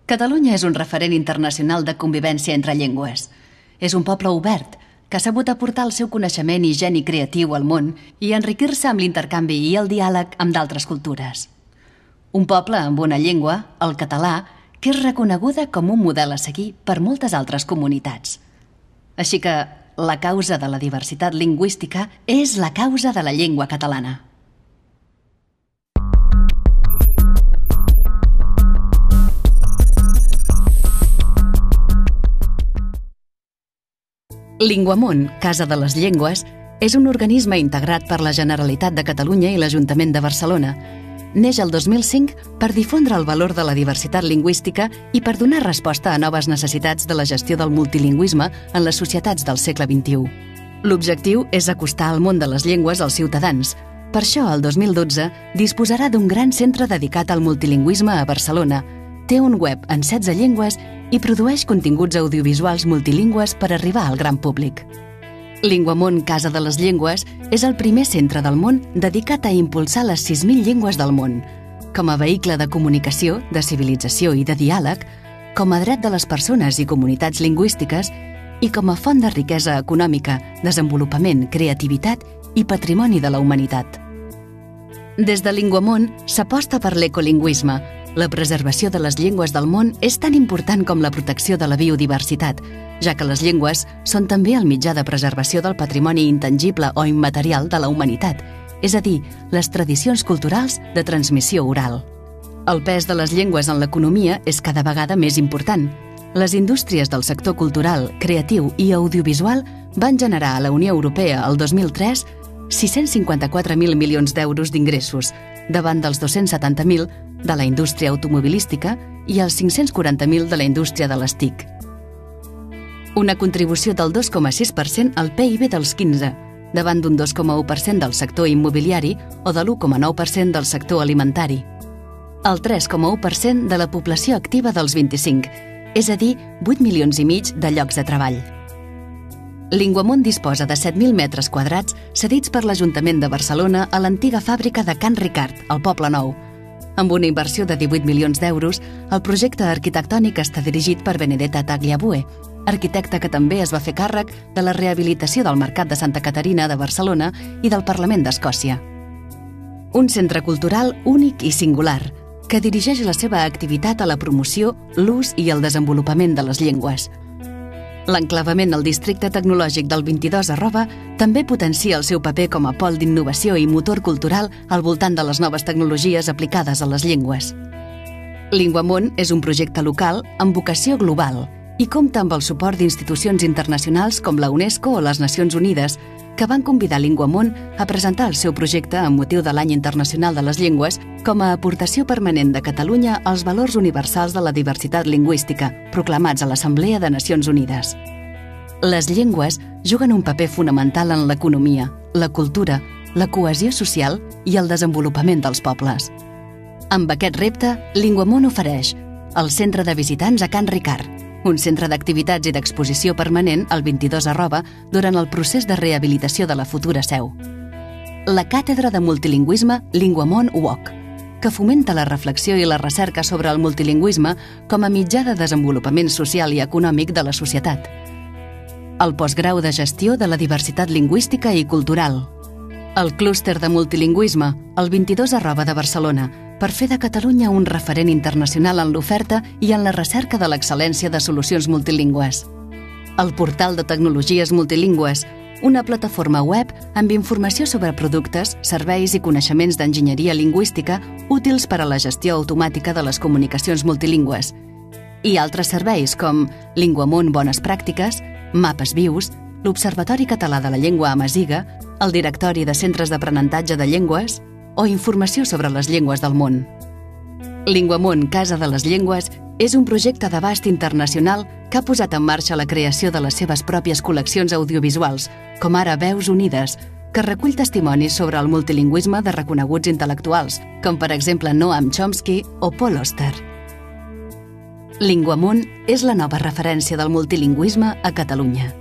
Catalunya és un referent internacional de convivència entre llengües. És un poble obert, que ha sabut aportar el seu coneixement i geni creatiu al món i enriquir-se amb l'intercanvi i el diàleg amb d'altres cultures. Un poble amb una llengua, el català, que és reconeguda com un model a seguir per moltes altres comunitats. Així que la causa de la diversitat lingüística és la causa de la llengua catalana. Linguamont, Casa de les Llengües, és un organisme integrat per la Generalitat de Catalunya i l'Ajuntament de Barcelona. Neix el 2005 per difondre el valor de la diversitat lingüística i per donar resposta a noves necessitats de la gestió del multilingüisme en les societats del segle XXI. L'objectiu és acostar el món de les llengües als ciutadans. Per això, el 2012, disposarà d'un gran centre dedicat al multilingüisme a Barcelona. Té un web en 16 llengües i produeix continguts audiovisuals multilingües per arribar al gran públic. Linguamont, Casa de les Llengües, és el primer centre del món dedicat a impulsar les 6.000 llengües del món, com a vehicle de comunicació, de civilització i de diàleg, com a dret de les persones i comunitats lingüístiques i com a font de riquesa econòmica, desenvolupament, creativitat i patrimoni de la humanitat. Des de Linguamont s'aposta per l'ecolingüisme. La preservació de les llengües del món és tan important com la protecció de la biodiversitat, ja que les llengües són també el mitjà de preservació del patrimoni intangible o immaterial de la humanitat, és a dir, les tradicions culturals de transmissió oral. El pes de les llengües en l'economia és cada vegada més important. Les indústries del sector cultural, creatiu i audiovisual van generar a la Unió Europea el 2003 654.000 milions d'euros d'ingressos, davant dels 270.000 de la indústria automobilística i els 540.000 de la indústria de les TIC. Una contribució del 2,6% al PIB dels 15, davant d'un 2,1% del sector immobiliari o de l'1,9% del sector alimentari. El 3,1% de la població activa dels 25, és a dir, 8 milions i mig de llocs de treball. Linguamont disposa de 7.000 metres quadrats cedits per l'Ajuntament de Barcelona a l'antiga fàbrica de Can Ricard, al Poble Nou. Amb una inversió de 18 milions d'euros, el projecte arquitectònic està dirigit per Benedetta Tagliabue, arquitecte que també es va fer càrrec de la rehabilitació del Mercat de Santa Caterina de Barcelona i del Parlament d'Escòcia. Un centre cultural únic i singular, que dirigeix la seva activitat a la promoció, l'ús i el desenvolupament de les llengües. L'enclavament al districte tecnològic del 22 també potencia el seu paper com a pol d'innovació i motor cultural al voltant de les noves tecnologies aplicades a les llengües. Linguamont és un projecte local amb vocació global i compta amb el suport d'institucions internacionals com la UNESCO o les Nacions Unides, que van convidar Linguamont a presentar el seu projecte amb motiu de l'Any Internacional de les Llengües com a aportació permanent de Catalunya als valors universals de la diversitat lingüística, proclamats a l'Assemblea de Nacions Unides. Les llengües juguen un paper fonamental en l'economia, la cultura, la cohesió social i el desenvolupament dels pobles. Amb aquest repte, Linguamont ofereix el Centre de Visitants a Can Ricard, un centre d'activitats i d'exposició permanent al 22 durant el procés de rehabilitació de la futura seu. La Càtedra de Multilingüisme Linguamont UOC, que fomenta la reflexió i la recerca sobre el multilingüisme com a mitjà de desenvolupament social i econòmic de la societat. El postgrau de gestió de la diversitat lingüística i cultural. El clúster de multilingüisme, el 22 de Barcelona, per fer de Catalunya un referent internacional en l'oferta i en la recerca de l'excel·lència de solucions multilingües. El portal de tecnologies multilingües, una plataforma web amb informació sobre productes, serveis i coneixements d'enginyeria lingüística útils per a la gestió automàtica de les comunicacions multilingües. I altres serveis com Linguamont Bones Pràctiques, Mapes Vius, l'Observatori Català de la Llengua Amaziga, el Directori de Centres d'Aprenentatge de Llengües o informació sobre les llengües del món. Linguamont, Casa de les Llengües, és un projecte d'abast internacional que ha posat en marxa la creació de les seves pròpies col·leccions audiovisuals, com ara Veus Unides, que recull testimonis sobre el multilingüisme de reconeguts intel·lectuals, com per exemple Noam Chomsky o Paul Auster. Linguamont és la nova referència del multilingüisme a Catalunya.